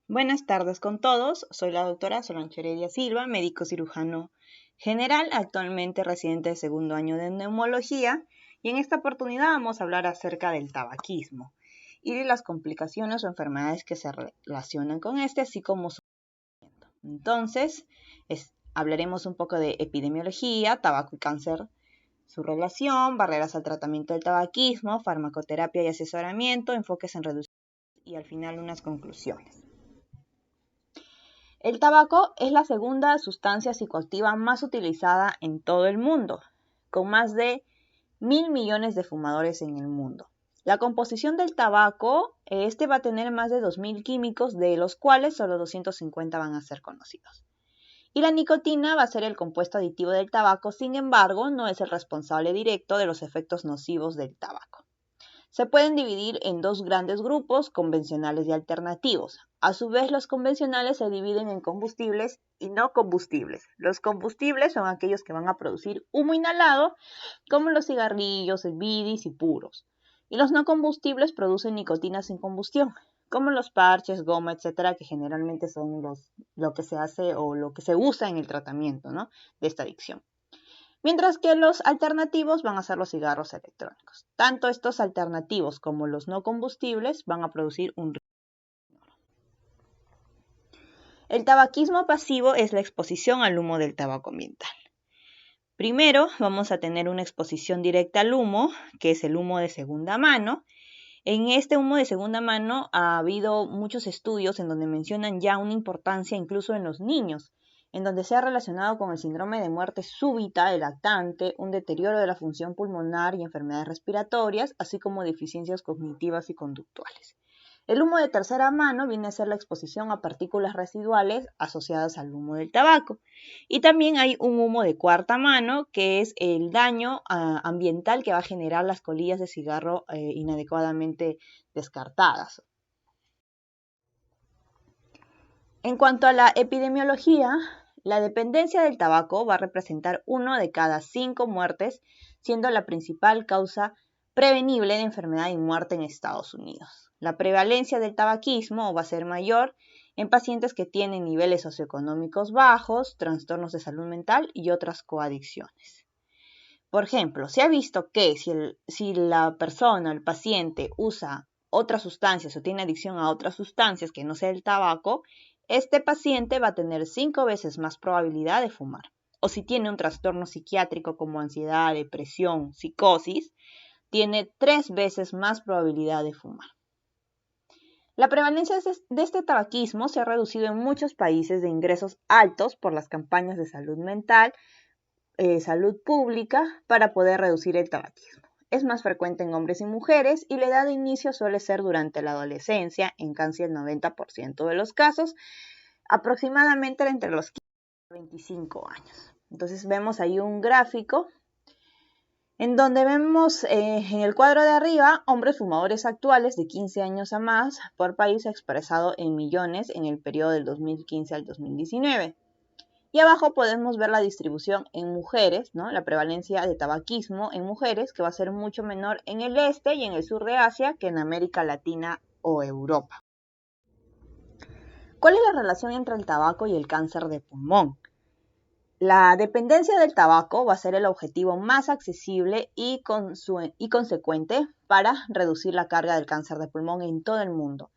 Buenas tardes con todos, soy la doctora Solange Heredia Silva, médico cirujano general, actualmente residente de segundo año de neumología, y en esta oportunidad vamos a hablar acerca del tabaquismo y de las complicaciones o enfermedades que se relacionan con este, así como su tratamiento. Entonces, hablaremos un poco de epidemiología, tabaco y cáncer, su relación, barreras al tratamiento del tabaquismo, farmacoterapia y asesoramiento, enfoques en reducir y al final unas conclusiones. El tabaco es la segunda sustancia psicoactiva más utilizada en todo el mundo, con más de 1.000 millones de fumadores en el mundo. La composición del tabaco, va a tener más de 2.000 químicos, de los cuales solo 250 van a ser conocidos. Y la nicotina va a ser el compuesto aditivo del tabaco, sin embargo, no es el responsable directo de los efectos nocivos del tabaco. Se pueden dividir en dos grandes grupos, convencionales y alternativos. A su vez, los convencionales se dividen en combustibles y no combustibles. Los combustibles son aquellos que van a producir humo inhalado, como los cigarrillos, el bidis y puros. Y los no combustibles producen nicotina sin combustión, como los parches, goma, etcétera, que generalmente son lo que se hace o lo que se usa en el tratamiento, ¿no?, de esta adicción. Mientras que los alternativos van a ser los cigarros electrónicos. Tanto estos alternativos como los no combustibles van a producir un riesgo. El tabaquismo pasivo es la exposición al humo del tabaco ambiental. Primero vamos a tener una exposición directa al humo, que es el humo de segunda mano. En este humo de segunda mano ha habido muchos estudios en donde mencionan ya una importancia incluso en los niños, en donde se ha relacionado con el síndrome de muerte súbita del lactante, un deterioro de la función pulmonar y enfermedades respiratorias, así como deficiencias cognitivas y conductuales. El humo de tercera mano viene a ser la exposición a partículas residuales asociadas al humo del tabaco. Y también hay un humo de cuarta mano, que es el daño ambiental que va a generar las colillas de cigarro inadecuadamente descartadas. En cuanto a la epidemiología, la dependencia del tabaco va a representar 1 de cada 5 muertes, siendo la principal causa prevenible de enfermedad y muerte en Estados Unidos. La prevalencia del tabaquismo va a ser mayor en pacientes que tienen niveles socioeconómicos bajos, trastornos de salud mental y otras coadicciones. Por ejemplo, se ha visto que si la persona, el paciente, usa otras sustancias o tiene adicción a otras sustancias que no sea el tabaco, este paciente va a tener 5 veces más probabilidad de fumar. O si tiene un trastorno psiquiátrico como ansiedad, depresión, psicosis, tiene 3 veces más probabilidad de fumar. La prevalencia de este tabaquismo se ha reducido en muchos países de ingresos altos por las campañas de salud mental, salud pública, para poder reducir el tabaquismo. Es más frecuente en hombres y mujeres y la edad de inicio suele ser durante la adolescencia, en casi el 90% de los casos, aproximadamente entre los 15 y 25 años. Entonces vemos ahí un gráfico en donde vemos en el cuadro de arriba hombres fumadores actuales de 15 años a más por país expresado en millones en el periodo del 2015 al 2019. Y abajo podemos ver la distribución en mujeres, ¿no?, la prevalencia de tabaquismo en mujeres, que va a ser mucho menor en el este y en el sur de Asia que en América Latina o Europa. ¿Cuál es la relación entre el tabaco y el cáncer de pulmón? La dependencia del tabaco va a ser el objetivo más accesible y consecuente para reducir la carga del cáncer de pulmón en todo el mundo.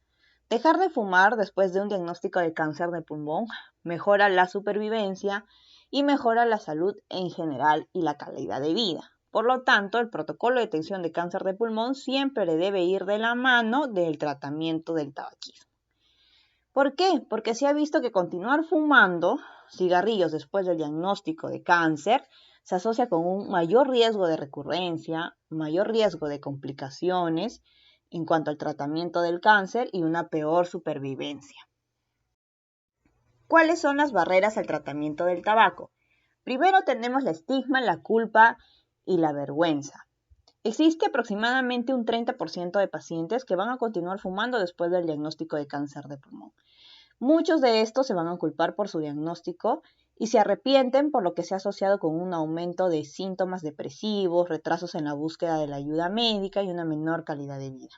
Dejar de fumar después de un diagnóstico de cáncer de pulmón mejora la supervivencia y mejora la salud en general y la calidad de vida. Por lo tanto, el protocolo de detención de cáncer de pulmón siempre debe ir de la mano del tratamiento del tabaquismo. ¿Por qué? Porque se ha visto que continuar fumando cigarrillos después del diagnóstico de cáncer se asocia con un mayor riesgo de recurrencia, mayor riesgo de complicaciones en cuanto al tratamiento del cáncer y una peor supervivencia. ¿Cuáles son las barreras al tratamiento del tabaco? Primero tenemos la estigma, la culpa y la vergüenza. Existe aproximadamente un 30% de pacientes que van a continuar fumando después del diagnóstico de cáncer de pulmón. Muchos de estos se van a culpar por su diagnóstico y se arrepienten, por lo que se ha asociado con un aumento de síntomas depresivos, retrasos en la búsqueda de la ayuda médica y una menor calidad de vida.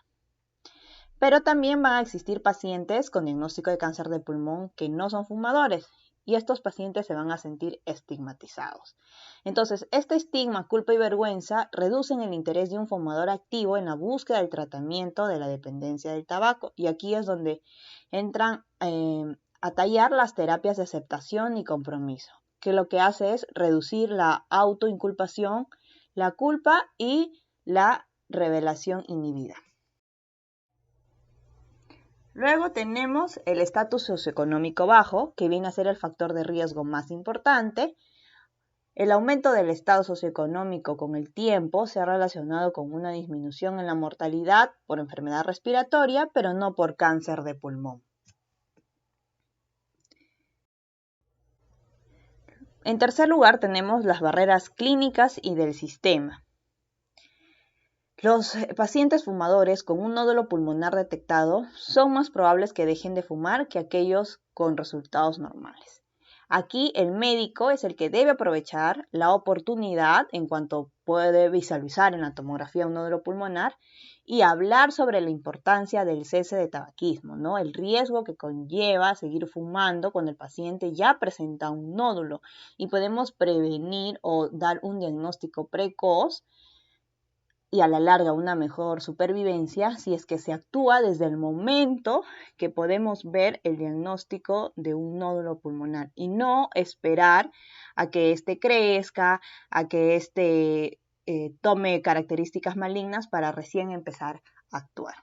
Pero también van a existir pacientes con diagnóstico de cáncer de pulmón que no son fumadores y estos pacientes se van a sentir estigmatizados. Entonces, este estigma, culpa y vergüenza reducen el interés de un fumador activo en la búsqueda del tratamiento de la dependencia del tabaco. Y aquí es donde entran a tallar las terapias de aceptación y compromiso, que lo que hace es reducir la autoinculpación, la culpa y la revelación inhibida. Luego tenemos el estatus socioeconómico bajo, que viene a ser el factor de riesgo más importante. El aumento del estado socioeconómico con el tiempo se ha relacionado con una disminución en la mortalidad por enfermedad respiratoria, pero no por cáncer de pulmón. En tercer lugar tenemos las barreras clínicas y del sistema. Los pacientes fumadores con un nódulo pulmonar detectado son más probables que dejen de fumar que aquellos con resultados normales. Aquí el médico es el que debe aprovechar la oportunidad en cuanto puede visualizar en la tomografía un nódulo pulmonar y hablar sobre la importancia del cese de tabaquismo, ¿no? El riesgo que conlleva seguir fumando cuando el paciente ya presenta un nódulo y podemos prevenir o dar un diagnóstico precoz y a la larga una mejor supervivencia si es que se actúa desde el momento que podemos ver el diagnóstico de un nódulo pulmonar y no esperar a que éste crezca, a que éste tome características malignas para recién empezar a actuar.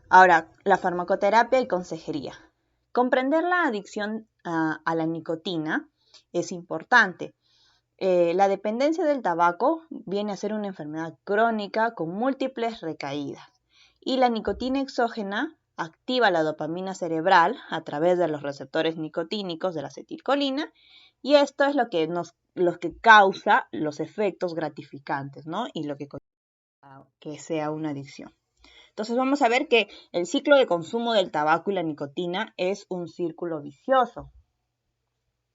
Ahora, la farmacoterapia y consejería. Comprender la adicción a la nicotina es importante. La dependencia del tabaco viene a ser una enfermedad crónica con múltiples recaídas y la nicotina exógena activa la dopamina cerebral a través de los receptores nicotínicos de la acetilcolina y esto es lo que causa los efectos gratificantes, ¿no? Y lo que sea una adicción. Entonces vamos a ver que el ciclo de consumo del tabaco y la nicotina es un círculo vicioso.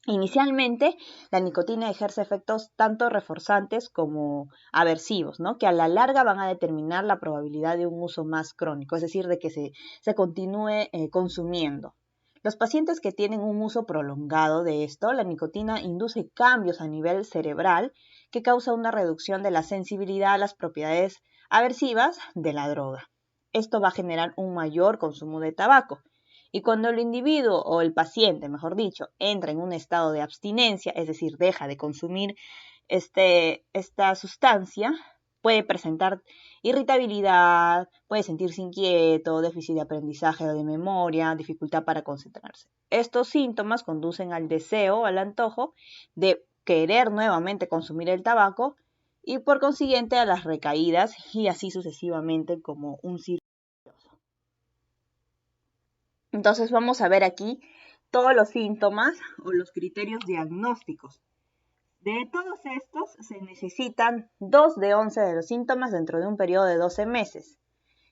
Inicialmente, la nicotina ejerce efectos tanto reforzantes como aversivos, ¿no? Que a la larga van a determinar la probabilidad de un uso más crónico, es decir, de que se continúe consumiendo. Los pacientes que tienen un uso prolongado de esto, la nicotina induce cambios a nivel cerebral que causa una reducción de la sensibilidad a las propiedades aversivas de la droga. Esto va a generar un mayor consumo de tabaco. Y cuando el individuo o el paciente, mejor dicho, entra en un estado de abstinencia, es decir, deja de consumir esta sustancia, puede presentar irritabilidad, puede sentirse inquieto, déficit de aprendizaje o de memoria, dificultad para concentrarse. Estos síntomas conducen al deseo, al antojo de querer nuevamente consumir el tabaco y por consiguiente a las recaídas y así sucesivamente como un círculo. Entonces vamos a ver aquí todos los síntomas o los criterios diagnósticos. De todos estos se necesitan 2 de 11 de los síntomas dentro de un periodo de 12 meses,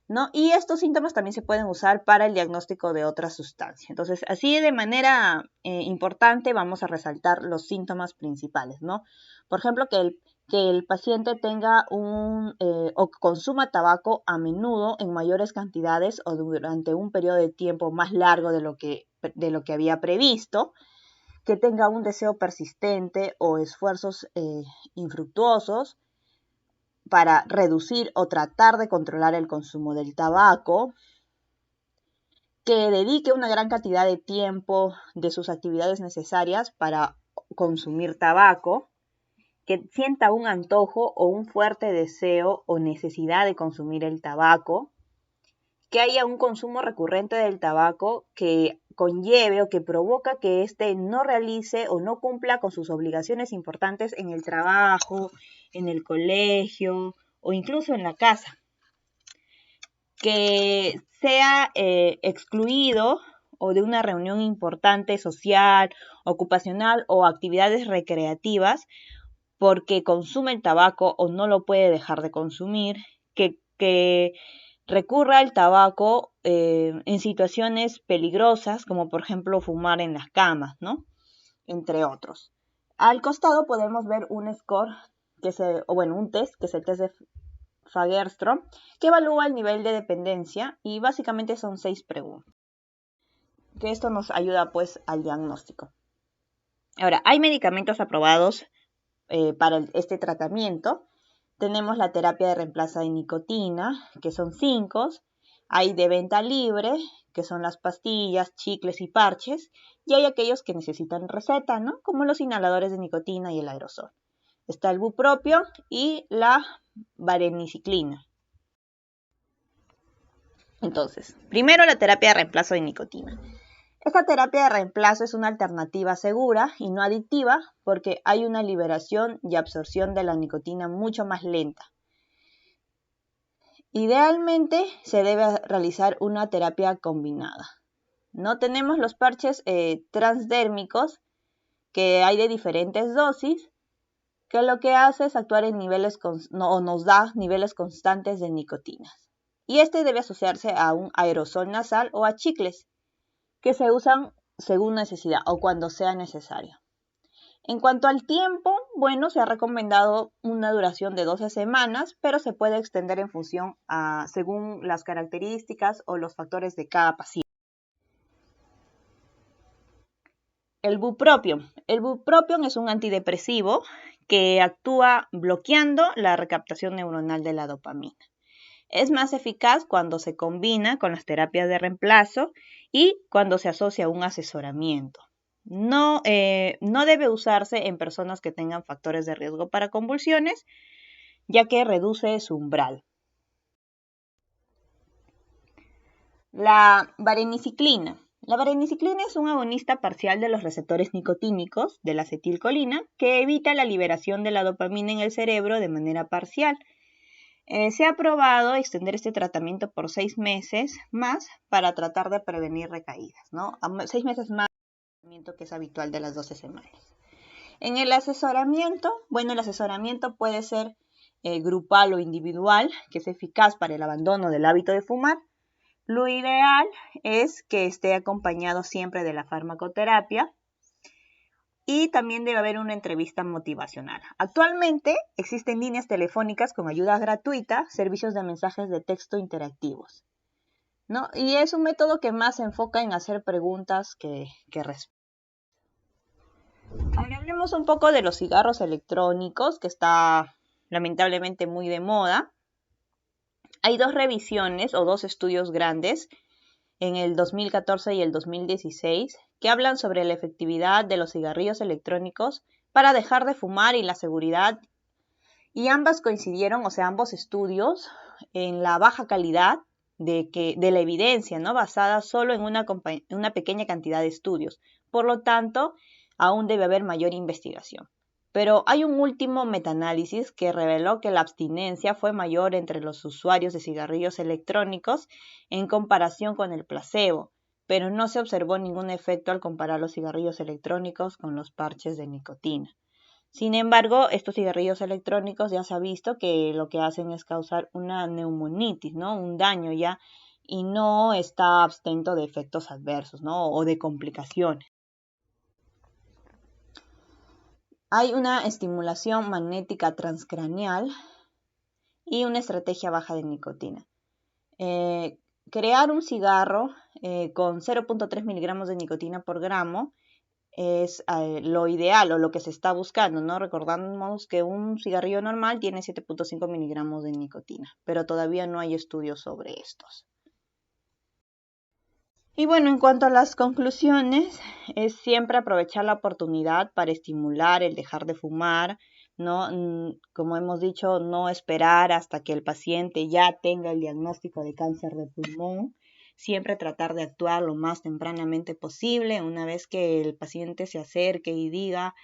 ¿no? Y estos síntomas también se pueden usar para el diagnóstico de otras sustancias. Entonces, así de manera importante vamos a resaltar los síntomas principales, ¿no? Por ejemplo, que el paciente tenga o consuma tabaco a menudo en mayores cantidades o durante un periodo de tiempo más largo de lo que había previsto, que tenga un deseo persistente o esfuerzos infructuosos para reducir o tratar de controlar el consumo del tabaco, que dedique una gran cantidad de tiempo de sus actividades necesarias para consumir tabaco, que sienta un antojo o un fuerte deseo o necesidad de consumir el tabaco, que haya un consumo recurrente del tabaco que conlleve o que provoca que éste no realice o no cumpla con sus obligaciones importantes en el trabajo, en el colegio o incluso en la casa, que sea excluido o de una reunión importante social, ocupacional o actividades recreativas porque consume el tabaco o no lo puede dejar de consumir, que recurra al tabaco en situaciones peligrosas, como por ejemplo fumar en las camas, ¿no? Entre otros. Al costado podemos ver un score, un test, que es el test de Fagerström, que evalúa el nivel de dependencia y básicamente son 6 preguntas, que esto nos ayuda pues al diagnóstico. Ahora, hay medicamentos aprobados para este tratamiento. Tenemos la terapia de reemplazo de nicotina, que son 5. Hay de venta libre, que son las pastillas, chicles y parches. Y hay aquellos que necesitan receta, ¿no? Como los inhaladores de nicotina y el aerosol. Está el bupropión y la vareniciclina. Entonces, primero la terapia de reemplazo de nicotina. Esta terapia de reemplazo es una alternativa segura y no adictiva porque hay una liberación y absorción de la nicotina mucho más lenta. Idealmente se debe realizar una terapia combinada. No tenemos los parches transdérmicos que hay de diferentes dosis, que lo que hace es actuar en niveles o nos da niveles constantes de nicotinas. Y este debe asociarse a un aerosol nasal o a chicles, que se usan según necesidad o cuando sea necesario. En cuanto al tiempo, bueno, se ha recomendado una duración de 12 semanas, pero se puede extender en función según las características o los factores de cada paciente. El bupropión. El bupropión es un antidepresivo que actúa bloqueando la recaptación neuronal de la dopamina. Es más eficaz cuando se combina con las terapias de reemplazo y cuando se asocia a un asesoramiento. No debe usarse en personas que tengan factores de riesgo para convulsiones, ya que reduce su umbral. La vareniciclina. La vareniciclina es un agonista parcial de los receptores nicotínicos de la acetilcolina que evita la liberación de la dopamina en el cerebro de manera parcial. Se ha probado extender este tratamiento por 6 meses más para tratar de prevenir recaídas, ¿no? 6 meses más del tratamiento que es habitual de las 12 semanas. En el asesoramiento, bueno, el asesoramiento puede ser grupal o individual, que es eficaz para el abandono del hábito de fumar. Lo ideal es que esté acompañado siempre de la farmacoterapia. Y también debe haber una entrevista motivacional. Actualmente existen líneas telefónicas con ayuda gratuita, servicios de mensajes de texto interactivos, ¿no? Y es un método que más se enfoca en hacer preguntas que respuestas. Ahora hablemos un poco de los cigarros electrónicos, que está lamentablemente muy de moda. Hay 2 revisiones o 2 estudios grandes en el 2014 y el 2016 que hablan sobre la efectividad de los cigarrillos electrónicos para dejar de fumar y la seguridad, y ambas coincidieron, o sea, ambos estudios, en la baja calidad de la evidencia, ¿no? Basada solo en una pequeña cantidad de estudios. Por lo tanto, aún debe haber mayor investigación. Pero hay un último metaanálisis que reveló que la abstinencia fue mayor entre los usuarios de cigarrillos electrónicos en comparación con el placebo, pero no se observó ningún efecto al comparar los cigarrillos electrónicos con los parches de nicotina. Sin embargo, estos cigarrillos electrónicos ya se ha visto que lo que hacen es causar una neumonitis, ¿no? Un daño ya, y no está abstento de efectos adversos, ¿no? O de complicaciones. Hay una estimulación magnética transcraneal y una estrategia baja de nicotina. Crear un cigarro con 0.3 miligramos de nicotina por gramo es lo ideal o lo que se está buscando, ¿no? Recordamos que un cigarrillo normal tiene 7.5 miligramos de nicotina, pero todavía no hay estudios sobre estos. Y bueno, en cuanto a las conclusiones, es siempre aprovechar la oportunidad para estimular el dejar de fumar, ¿no? Como hemos dicho, no esperar hasta que el paciente ya tenga el diagnóstico de cáncer de pulmón. Siempre tratar de actuar lo más tempranamente posible, una vez que el paciente se acerque y diga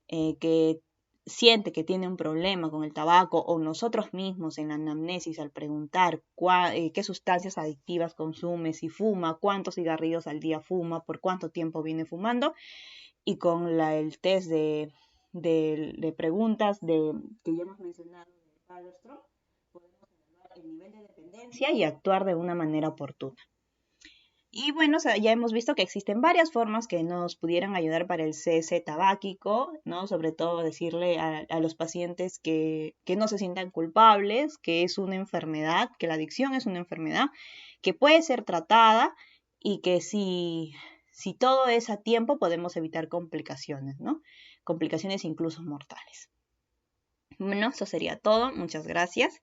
que siente que tiene un problema con el tabaco, o nosotros mismos en la anamnesis al preguntar qué sustancias adictivas consume, si fuma, cuántos cigarrillos al día fuma, por cuánto tiempo viene fumando, y con el test de preguntas que ya hemos mencionado de Fagerström, podemos evaluar el nivel de dependencia y actuar de una manera oportuna. Y bueno, o sea, ya hemos visto que existen varias formas que nos pudieran ayudar para el cese tabáquico, ¿no? Sobre todo decirle a los pacientes que no se sientan culpables, que es una enfermedad, que la adicción es una enfermedad que puede ser tratada y que si todo es a tiempo podemos evitar complicaciones, ¿no? Complicaciones incluso mortales. Bueno, eso sería todo. Muchas gracias.